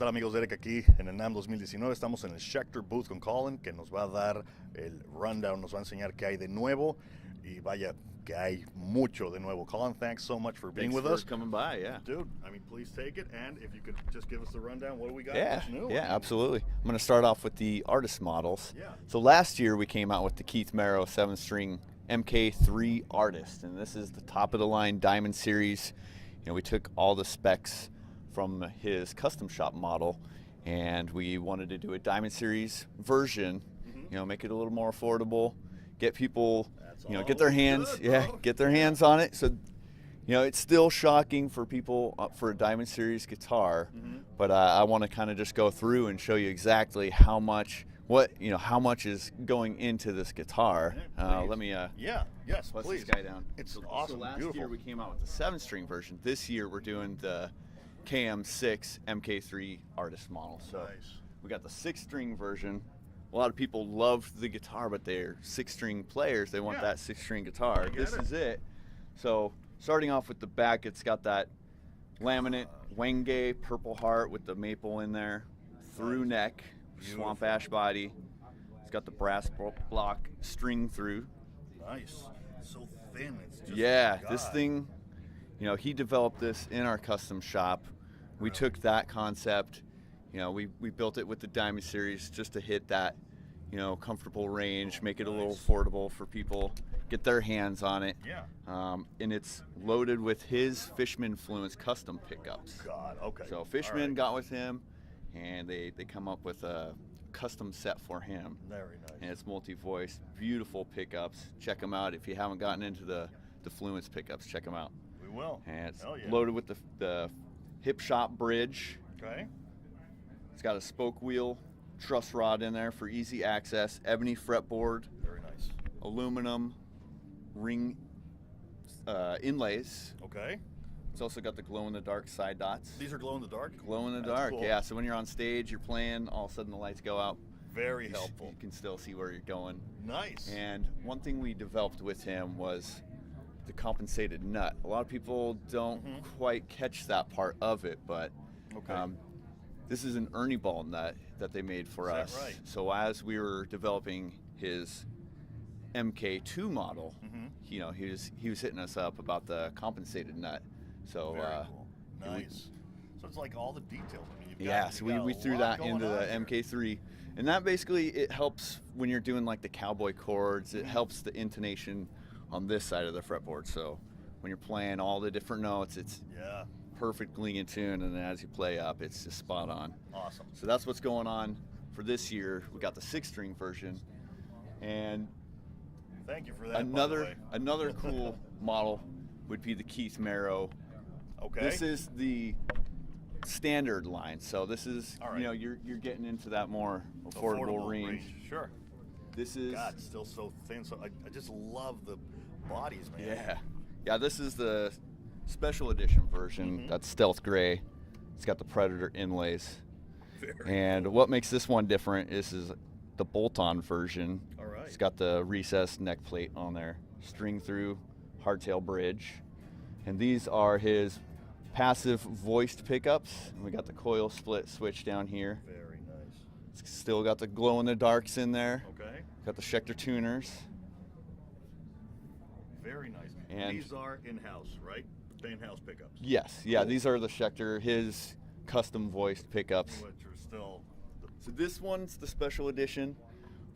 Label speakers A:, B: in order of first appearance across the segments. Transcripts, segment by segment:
A: tal, amigos? Derek aquí en el NAMM 2019. Estamos en el Schecter booth con Collin, que nos va a dar el rundown, nos va a enseñar qué hay de nuevo. Y vaya, que hay mucho de nuevo. Collin, thanks so much for being with us.
B: Thanks for coming by, yeah.
A: Dude, I mean, please take it. And if you could just give us the rundown, what do we got?
B: Yeah,
A: What's new?
B: yeah, absolutely. I'm going to start off with the artist models.
A: Yeah.
B: So last year we came out with the Keith Merrow 7-string MK3 Artist, and this is the top of the line Diamond Series. You know, we took all the specs from his custom shop model, and we wanted to do a Diamond Series version. You know, make it a little more affordable, get people, get their hands, get their hands on it. So, you know, it's still shocking for people for a Diamond Series guitar, but I want to kind of just go through and show you exactly how much, how much is going into this guitar. Let me
A: yes,
B: plus
A: please.
B: this guy down.
A: It's awesome.
B: So last
A: Beautiful.
B: year we came out with the 7-string version. This year we're doing the KM6 MK3 Artist model. So
A: Nice.
B: we got the 6-string version. A lot of people love the guitar, but they're 6-string players. They want that 6-string guitar. This is it. So starting off with the back, it's got that laminate Wenge Purple Heart with the maple in there, through neck, swamp ash body. It's got the brass block string through.
A: Nice. So thin. It's just,
B: This thing, he developed this in our custom shop. We took that concept, we built it with the Diamond Series just to hit that, comfortable range, make it a little affordable for people, get their hands on it. And it's loaded with his Fishman Fluence custom pickups.
A: God, okay.
B: So Fishman got with him, and they come up with a custom set for him.
A: Very nice.
B: And it's multi-voice, beautiful pickups. Check them out. If you haven't gotten into the Fluence pickups, check them out.
A: We will.
B: And it's loaded with the hip shop bridge.
A: Okay.
B: It's got a spoke wheel truss rod in there for easy access, ebony fretboard,
A: Very nice.
B: aluminum ring inlays.
A: Okay.
B: It's also got the glow-in-the-dark side dots.
A: These are glow in the dark?
B: Glow in the
A: That's
B: dark,
A: cool.
B: yeah. So when you're on stage, you're playing, all of a sudden the lights go out.
A: Very helpful.
B: You can still see where you're going.
A: Nice.
B: And one thing we developed with him was the compensated nut. A lot of people don't quite catch that part of it, but this is an Ernie ball nut that they made for us.
A: Right?
B: So as we were developing his MK2 model, he was hitting us up about the compensated nut. So
A: Very cool. Nice. So it's like all the details. I mean,
B: so we threw that into the MK3, and that basically it helps when you're doing like the cowboy chords. It helps the intonation on this side of the fretboard. So when you're playing all the different notes, it's perfectly in tune, and then as you play up, it's just spot on.
A: Awesome.
B: So that's what's going on for this year. We got the 6-string version, and
A: thank you for that. by the way.
B: another cool model would be the Keith Merrow.
A: Okay.
B: This is the standard line, so this is you're getting into that more affordable range.
A: Sure.
B: This is
A: God, still so thin. So I just love the bodies, man.
B: Yeah. This is the special edition version. That's stealth gray. It's got the Predator inlays. And what makes this one different is the bolt-on version.
A: All right.
B: It's got the recessed neck plate on there, string through hardtail bridge, and these are his passive voiced pickups. And we got the coil split switch down here.
A: Very nice.
B: It's still got the glow in the darks in there.
A: Okay.
B: Got the Schecter tuners.
A: Very nice.
B: And
A: these are in-house, right? The in-house pickups.
B: Yes, these are the Schecter, his custom voiced pickups.
A: Which are still.
B: So this one's the special edition.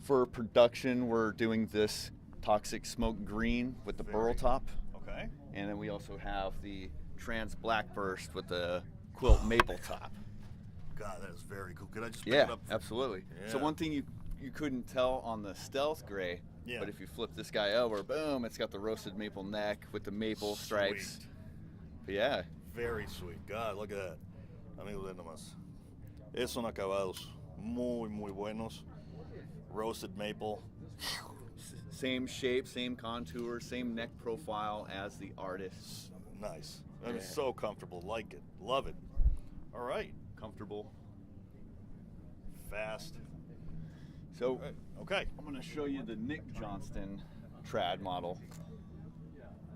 B: For production, we're doing this Toxic Smoke Green with the burl top.
A: Okay.
B: And then we also have the Trans Black Burst with the quilt maple top.
A: God, that is very cool. Could I just pick it up?
B: Absolutely.
A: Yeah.
B: So one thing you couldn't tell on the stealth gray, but if you flip this guy over, boom, it's got the roasted maple neck with the maple stripes.
A: Sweet.
B: But
A: Very sweet. God, look at that. Amigos, de nomás. Esos son acabados muy, muy buenos. Roasted maple.
B: same shape, same contour, same neck profile as the artist.
A: Nice. That is so comfortable. Like it. Love it. All right.
B: Comfortable.
A: Fast.
B: So,
A: okay.
B: I'm going to show you the Nick Johnston trad model.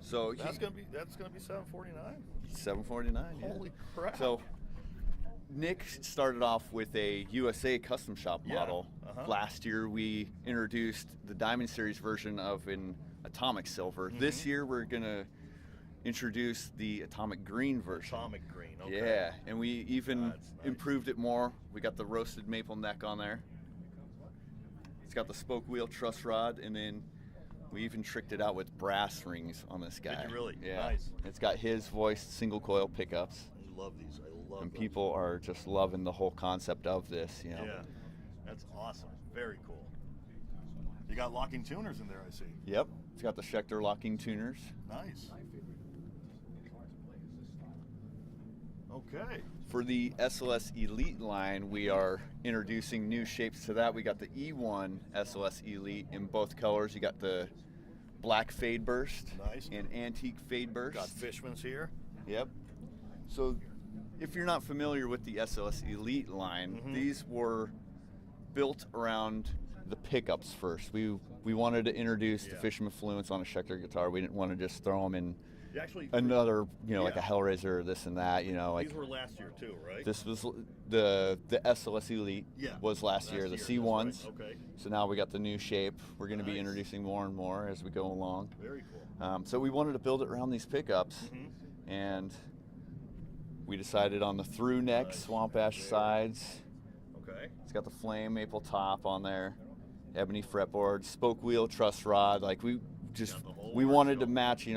B: So
A: that's gonna be $749.
B: $749.
A: Holy crap!
B: So Nick started off with a USA custom shop model. Last year we introduced the Diamond Series version of an Atomic Silver. This year we're gonna introduce the Atomic Green version.
A: Atomic Green, okay.
B: Yeah, and we even improved it more. We got the roasted maple neck on there. It's got the spoke wheel truss rod, and then we even tricked it out with brass rings on this guy.
A: Did you really?
B: Yeah.
A: Nice.
B: It's got his voiced single coil pickups.
A: I love these. I love
B: And
A: those.
B: people are just loving the whole concept of this, you know.
A: Yeah, that's awesome. Very cool. You got locking tuners in there, I see.
B: Yep. It's got the Schecter locking tuners.
A: Nice. Okay.
B: For the SLS Elite line, we are introducing new shapes to that. We got the E1 SLS Elite in both colors. You got the black fade burst
A: Nice.
B: and antique fade burst.
A: Got Fishman's here.
B: Yep. So if you're not familiar with the SLS Elite line, these were built around the pickups first. We wanted to introduce the Fisherman Fluence on a Schecter guitar. We didn't want to just throw them in
A: You actually
B: another, like a Hellraiser or this and that, like.
A: These were last year too, right?
B: This was the SLS Elite was last year, the
A: that's
B: C1s.
A: right. Okay.
B: So now we got the new shape. We're going to be introducing more and more as we go along.
A: Very cool.
B: So we wanted to build it around these pickups, and we decided on the through neck swamp ash sides.
A: Okay.
B: It's got the flame maple top on there, ebony fretboard, spoke wheel truss rod. Like we wanted to match.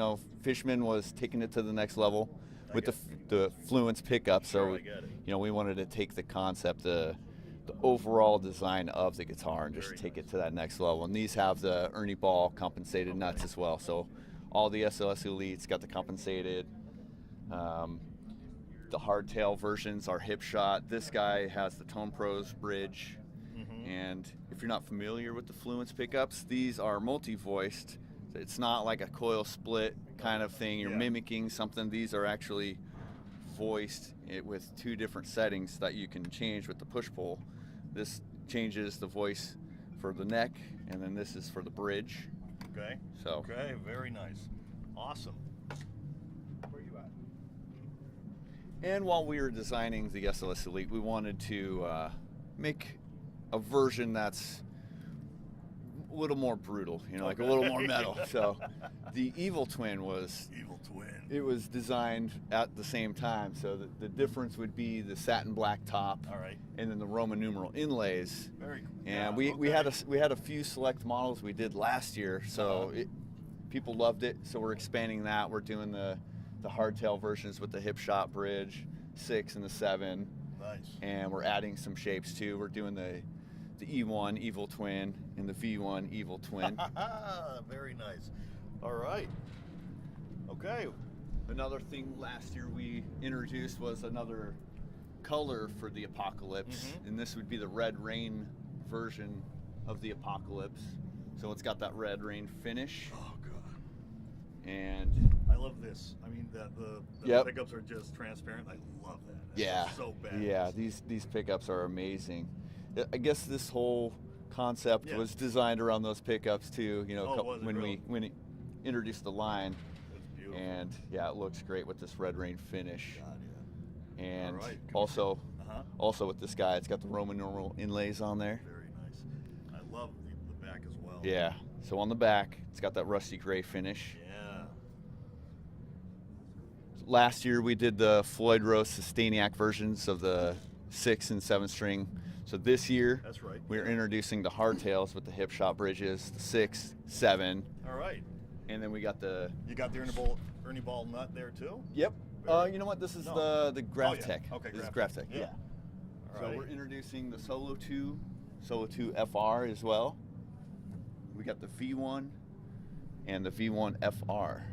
B: Fishman was taking it to the next level with the Fluence pickup. So we wanted to take the concept, the overall design of the guitar, and just take it to that next level. And these have the Ernie Ball compensated nuts as well. So all the SLS Elites got the compensated. The hardtail versions are hip shot. This guy has the Tone Pros bridge. And if you're not familiar with the Fluence pickups, these are multi-voiced. It's not like a coil split kind of thing. You're mimicking something. These are actually voiced with two different settings that you can change with the push-pull. This changes the voice for the neck, and then this is for the bridge.
A: Okay.
B: So.
A: Okay, very nice. Awesome.
C: Where you at?
B: And while we were designing the SLS Elite, we wanted to make a version that's a little more brutal, like a little more metal. So the Evil Twin was designed at the same time. So the difference would be the satin black top, and then the Roman numeral inlays.
A: Very cool.
B: And we had a few select models we did last year, so people loved it. So we're expanding that. We're doing the hardtail versions with the hip shot bridge, 6 and the 7.
A: Nice.
B: And we're adding some shapes too. We're doing the E1 Evil Twin and the V1 Evil Twin.
A: Very nice. All right. Okay.
B: Another thing last year we introduced was another color for the Apocalypse, and this would be the Red Rain version of the Apocalypse. So it's got that Red Rain finish.
A: Oh god.
B: And
A: I love this. I mean, the pickups are just transparent. I love that. That's so bad.
B: Yeah, these pickups are amazing. I guess this whole concept was designed around those pickups too. When we introduced the line.
A: It's beautiful.
B: And it looks great with this Red Rain finish.
A: God, yeah.
B: And
A: All right.
B: also with this guy, it's got the Roman numeral inlays on there.
A: Very nice. I love the back as well.
B: Yeah. So on the back, it's got that rusty gray finish.
A: Yeah.
B: Last year we did the Floyd Rose Sustainiac versions of the 6 and 7 string. So this year, we're introducing the hardtails with the hip shot bridges, the 6, 7.
A: All right.
B: And then we got the...
A: You got the Ernie Ball nut there too?
B: Yep. You know what? This is the GraphTech.
A: Okay,
B: this is GraphTech. Yeah.
A: All
B: So
A: right.
B: we're introducing the Solo 2 FR as well. We got the V1 and the V1 FR.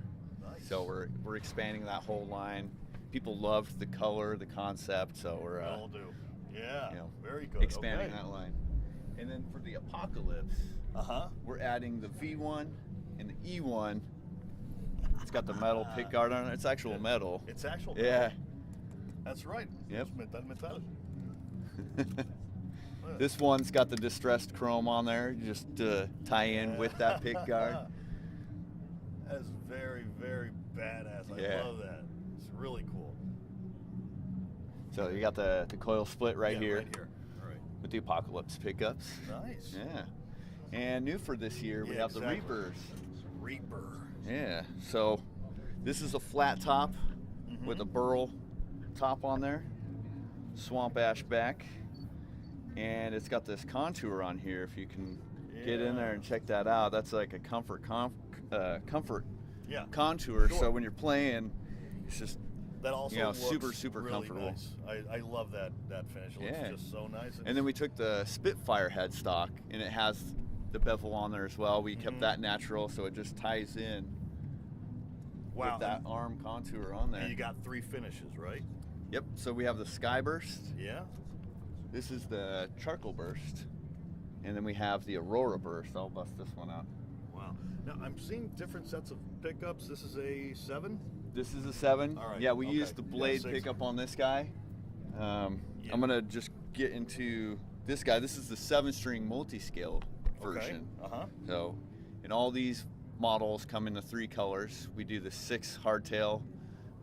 A: Nice.
B: So we're expanding that whole line. People loved the color, the concept, so we're
A: We all do. Yeah. Very good.
B: expanding that line. And then for the Apocalypse, we're adding the V1 and the E1. It's got the metal pick guard on it. It's actual metal.
A: It's actual.
B: Yeah.
A: That's right.
B: Yep.
A: Metal.
B: This one's got the distressed chrome on there, just to tie in with that pick guard.
A: That's very, very badass. I love that. It's really cool.
B: So you got the coil split right here
A: Right here. All right.
B: with the Apocalypse pickups.
A: Nice.
B: Yeah. And new for this year, we have the Reapers.
A: Reaper.
B: Yeah. So this is a flat top with a burl top on there, swamp ash back, and it's got this contour on here. If you can get in there and check that out, that's like a comfort contour.
A: Sure.
B: So when you're playing, it's just
A: That also looks
B: super
A: really
B: comfortable.
A: Nice. I love that finish. It looks just so nice.
B: And then we took the Spitfire headstock, and it has the bevel on there as well. We kept that natural, so it just ties in with that arm contour on there.
A: And you got 3 finishes, right?
B: Yep. So we have the Sky Burst.
A: Yeah.
B: This is the Charcoal Burst, and then we have the Aurora Burst. I'll bust this one out.
A: Wow. Now I'm seeing different sets of pickups. This is a 7.
B: This is a 7.
A: All right.
B: Yeah, we
A: Okay.
B: used the blade
A: 6.
B: pickup on this guy. I'm gonna just get into this guy. This is the 7-string multi-scale version. So, and all these models come in the 3 colors. We do the 6 hardtail,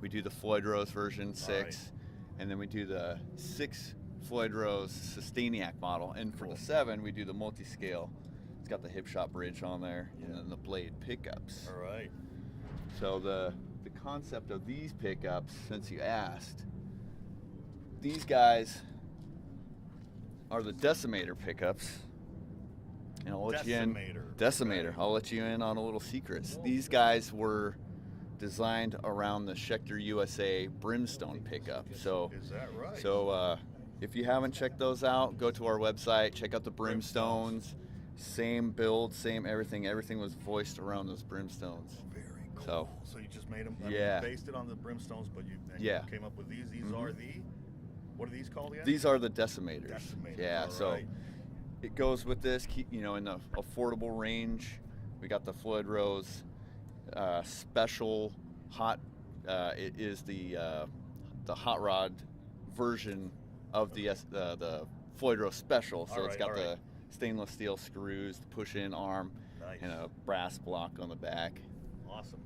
B: we do the Floyd Rose version 6, and then we do the 6 Floyd Rose Sustainiac model. And for the 7, we do the multi-scale. It's got the hip shot bridge on there, and then the blade pickups.
A: All right.
B: So the concept of these pickups, since you asked, these guys are the Decimator pickups. And I'll let you in. Decimator.
A: Okay.
B: I'll let you in on a little secrets. These guys were designed around the Schecter USA Brimstone pickup. So,
A: Is that right?
B: so if you haven't checked those out, go to our website, check out the Brimstones. Same build, same everything. Everything was voiced around those Brimstones.
A: Very cool. So you just made them. You based it on the Brimstones, but you came up with these. These are the. What are these called again?
B: These are the Decimators.
A: Decimators.
B: Yeah.
A: All
B: So
A: right.
B: it goes with this, in the affordable range. We got the Floyd Rose special hot. It is the hot rod version of the Floyd Rose special. So it's got the stainless steel screws, the push-in arm, and a brass block on the back.
A: Awesome.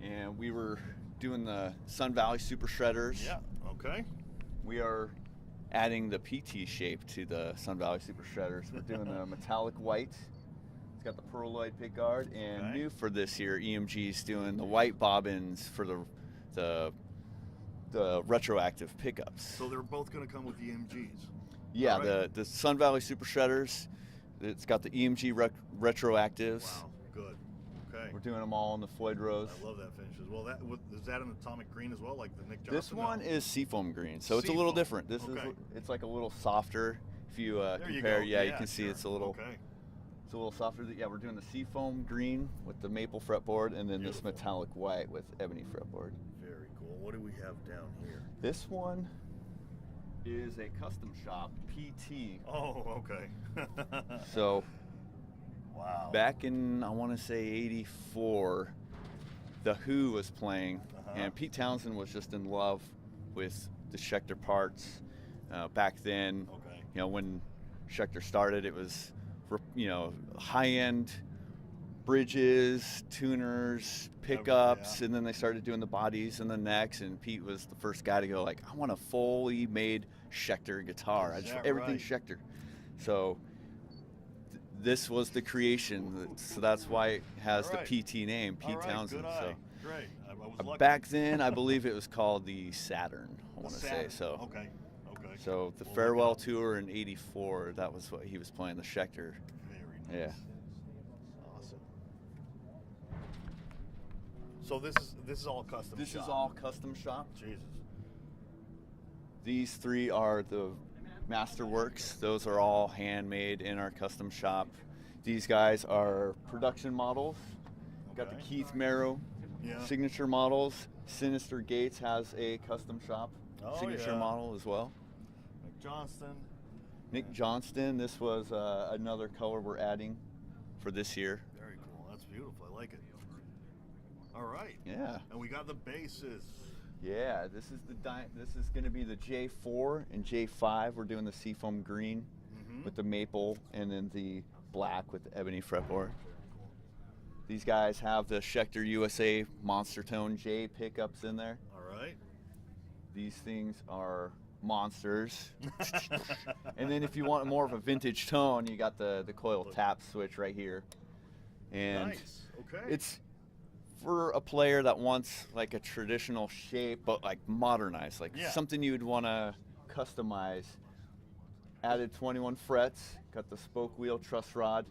B: And we were doing the Sun Valley Super Shredders.
A: Yeah. Okay.
B: We are adding the PT shape to the Sun Valley Super Shredders. We're doing the metallic white. It's got the pearloid pickguard, and new for this year, EMG's doing the white bobbins for the retroactive pickups.
A: So they're both going to come with EMGs.
B: Yeah, the Sun Valley Super Shredders. It's got the EMG retroactives.
A: Wow. Good. Okay.
B: We're doing them all in the Floyd Rose.
A: I love that finish as well. Is that an atomic green as well, like the Nick Johnson?
B: This one is seafoam green, so it's a little different. This is it's like a little softer. If you compare, you can see it's a little it's a little softer. Yeah, we're doing the seafoam green with the maple fretboard, and then this metallic white with ebony fretboard.
A: Very cool. What do we have down here?
B: This one is a custom shop PT.
A: Oh, okay.
B: So
A: wow.
B: back in, I want to say 84, The Who was playing, and Pete Townsend was just in love with the Schecter parts. Back then, when Schecter started, it was, high-end bridges, tuners, pickups, and then they started doing the bodies and the necks, and Pete was the first guy to go like, I want a fully made Schecter guitar. Everything's Schecter. So this was the creation, so that's why it has the PT name, Pete Townsend. So
A: great. I was lucky.
B: back then, I believe it was called the Saturn. I want to say so.
A: Okay.
B: So the farewell tour in '84, that was what he was playing, the Schecter.
A: Very nice.
B: Yeah.
A: Awesome. So this is all custom.
B: This is all custom shop.
A: Jesus.
B: These 3 are the Masterworks. Those are all handmade in our custom shop. These guys are production models. Got the Keith Merrow signature models. Sinister Gates has a custom shop signature model as well. Nick Johnston. This was another color we're adding for this year.
A: Very cool. That's beautiful. I like it. All right.
B: Yeah.
A: And we got the bases.
B: Yeah, this is going to be the J4 and J5. We're doing the seafoam green with the maple, and then the black with the ebony fretboard. These guys have the Schecter USA Monster Tone J pickups in there.
A: All right.
B: These things are monsters. And then if you want more of a vintage tone, you got the coil tap switch right here. And
A: nice. Okay.
B: it's for a player that wants like a traditional shape, but like modernized, like something you would want to customize. Added 21 frets, got the spoke wheel truss rod,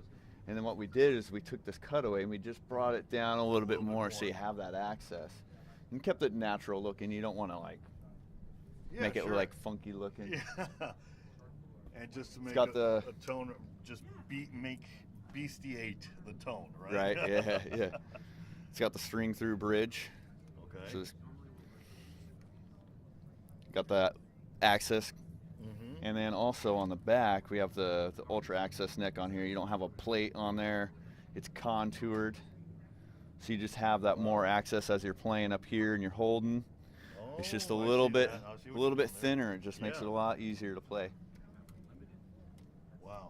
B: and then what we did is we took this cutaway and we just brought it down a little bit more so you have that access. And kept it natural looking. You don't want to like make it like funky looking.
A: Yeah. And just to make
B: a
A: tone, just make bestiate the tone, right?
B: Right, yeah. It's got the string through bridge.
A: Okay.
B: So got that access. And then also on the back, we have the Ultra Access neck on here. You don't have a plate on there. It's contoured. So you just have that more access as you're playing up here and you're holding.
A: Oh,
B: it's just a little bit thinner. It just makes it a lot easier to play.
A: Wow.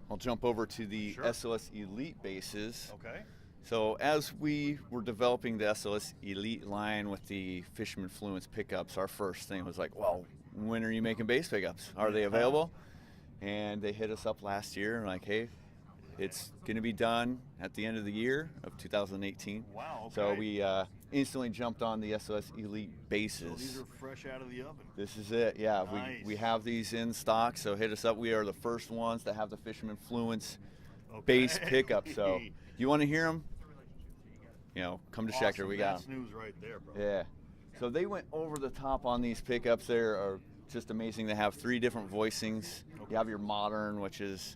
B: I'll jump over to the SLS Elite basses.
A: Okay.
B: So as we were developing the SLS Elite line with the Fisherman Fluence pickups, our first thing was like, well, when are you making bass pickups? Are they available? And they hit us up last year and like, hey, it's going to be done at the end of the year of 2018.
A: Wow, okay.
B: So we instantly jumped on the SLS Elite basses.
A: So these are fresh out of the oven.
B: This is it, yeah.
A: Nice.
B: We have these in stock, so hit us up. We are the first ones to have the Fisherman Fluence bass pickup. So you want to hear them? You know, come to Schecter. We got
A: That's news right there, bro.
B: Yeah. So they went over the top on these pickups. They are just amazing. They have 3 different voicings. You have your modern, which is,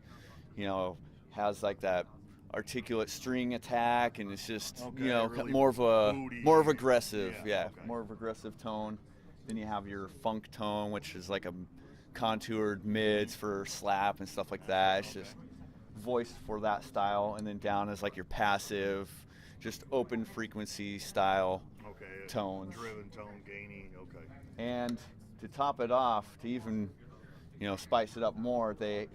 B: you know, has like that articulate string attack, and it's just you know
A: really
B: more of aggressive,
A: okay.
B: more of aggressive tone. Then you have your funk tone, which is like a contoured mids for slap and stuff like that. It's just voiced for that style, and then down is like your passive, just open frequency style tones.
A: Driven tone, gainy, okay.
B: And to top it off, to even, you know, spice it up more, they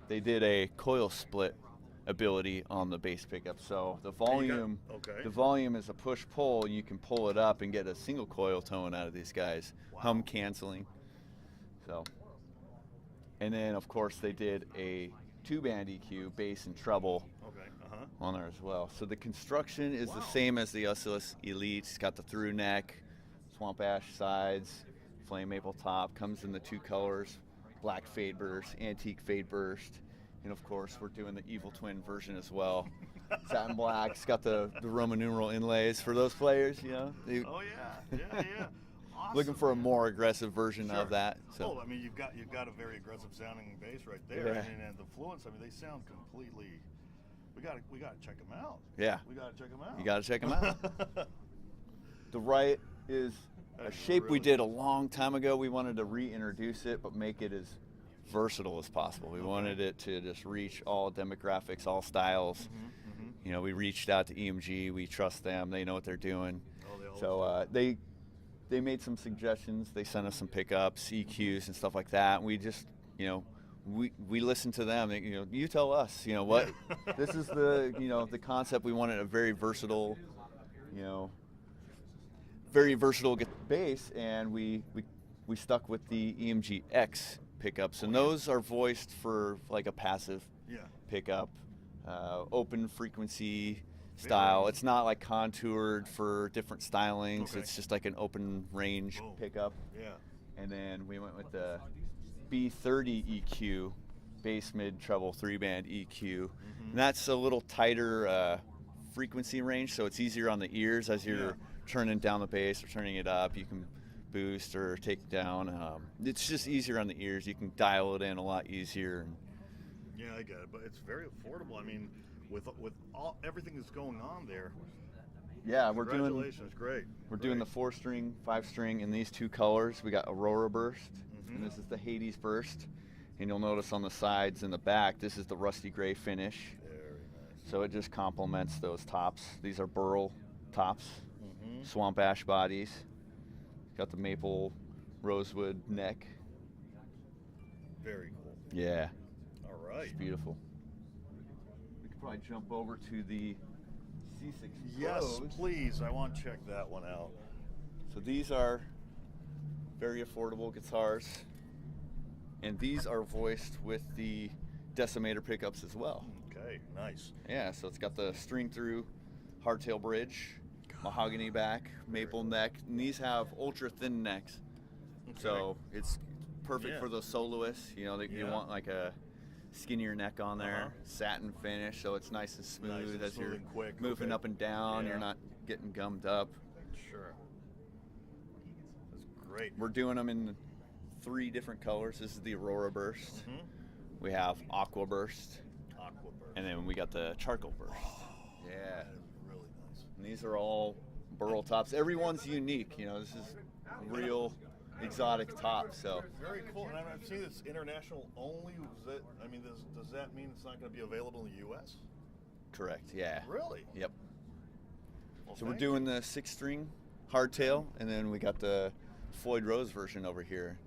B: did a coil split ability on the bass pickup. So the volume, the volume is a push-pull. You can pull it up and get a single coil tone out of these guys. Wow. Hum canceling. So, and then of course they did a 2-band EQ, bass and treble. On there as well. So the construction is the same as the SLS Elite. It's got the through neck, swamp ash sides, flame maple top. Comes in the 2 colors, black fade burst, antique fade burst, and of course we're doing the evil twin version as well. Satin black. It's got the Roman numeral inlays for those players, you know.
A: Awesome.
B: Looking for a more aggressive version of that. So.
A: Oh, I mean you've got a very aggressive sounding bass right there, and the Fluence. I mean they sound completely. We gotta check them out.
B: Yeah.
A: We gotta check them out.
B: You gotta check them out. The right is a shape we did a long time ago. We wanted to reintroduce it, but make it as versatile as possible. We wanted it to just reach all demographics, all styles. You know, we reached out to EMG. We trust them. They know what they're doing. So they made some suggestions. They sent us some pickups, EQs, and stuff like that. And we just, you know, we listen to them. You know, you tell us. You know what? This is the concept. We wanted a very versatile, bass, and we stuck with the EMG X pickups, and those are voiced for like a passive pickup, open frequency style. It's not like contoured for different stylings. It's just like an open range pickup. And then we went with the B30 EQ, bass mid treble 3-band EQ, and that's a little tighter frequency range, so it's easier on the ears as you're turning down the bass or turning it up. You can boost or take it down. It's just easier on the ears. You can dial it in a lot easier.
A: Yeah, I get it, but it's very affordable. I mean, with everything that's going on there.
B: Yeah, we're doing the 4-string, 5-string in these 2 colors. We got Aurora Burst, and this is the Hades Burst. And you'll notice on the sides and the back, this is the rusty gray finish.
A: Very nice.
B: So it just complements those tops. These are burl tops, swamp ash bodies. Got the maple rosewood neck.
A: Very cool.
B: Yeah.
A: All right.
B: It's beautiful. We could probably jump over to the C6 Pros.
A: Yes, please. I want to check that one out.
B: So these are very affordable guitars, and these are voiced with the decimator pickups as well.
A: Okay, nice.
B: Yeah, so it's got the string through hardtail bridge, mahogany back, maple neck, and these have ultra thin necks.
A: Okay.
B: So it's perfect
A: Yeah.
B: for those soloists. You know, you
A: Yeah.
B: want like a skinnier neck on there,
A: Uh-huh.
B: satin finish, so it's nice and smooth
A: Nice and
B: as
A: smooth
B: you're
A: and quick,
B: moving
A: okay.
B: up and down.
A: Yeah.
B: You're not getting gummed up.
A: Sure. That's great.
B: We're doing them in 3 different colors. This is the Aurora Burst.
A: Mhm.
B: We have Aqua Burst,
A: Aqua Burst.
B: and then we got the Charcoal Burst. Yeah.
A: That is really nice.
B: And these are all burl tops. Everyone's unique. You know, this is real exotic top. So
A: Very cool. And I've seen it's international only. Does that mean it's not going to be available in the U.S.?
B: correct. Yeah.
A: Really?
B: Yep.
A: Well,
B: So we're
A: thank
B: doing the 6-string hardtail, and then we got the Floyd Rose version over here.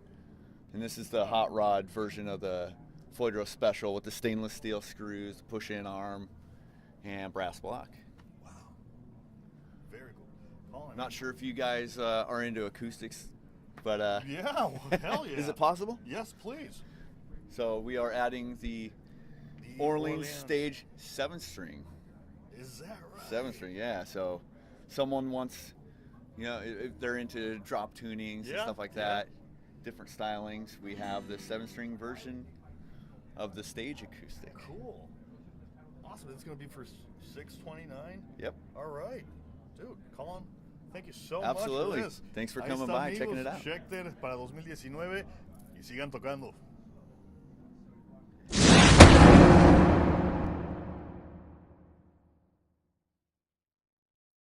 B: And this is the hot rod version of the Floyd Rose Special with the stainless steel screws, push-in arm, and brass block.
A: Wow. Very cool. Colin,
B: Not sure if you guys are into acoustics, but
A: Yeah, well, hell yeah.
B: is it possible?
A: Yes, please.
B: So we are adding the
A: The
B: Orleans Stage 7-string.
A: Is that right?
B: 7-string, yeah. So someone wants, you know, if they're into drop tunings and
A: Yeah,
B: stuff like
A: yeah.
B: that, different stylings, we have the 7-string version of the stage acoustic.
A: Cool. Awesome. It's going to be for $629.
B: Yep.
A: All right. Dude, Colin, thank you so
B: Absolutely.
A: much for this.
B: Thanks for
A: Ahí
B: coming
A: está,
B: by,
A: amigos,
B: checking it out.
A: Schecter para 2019 y sigan tocando.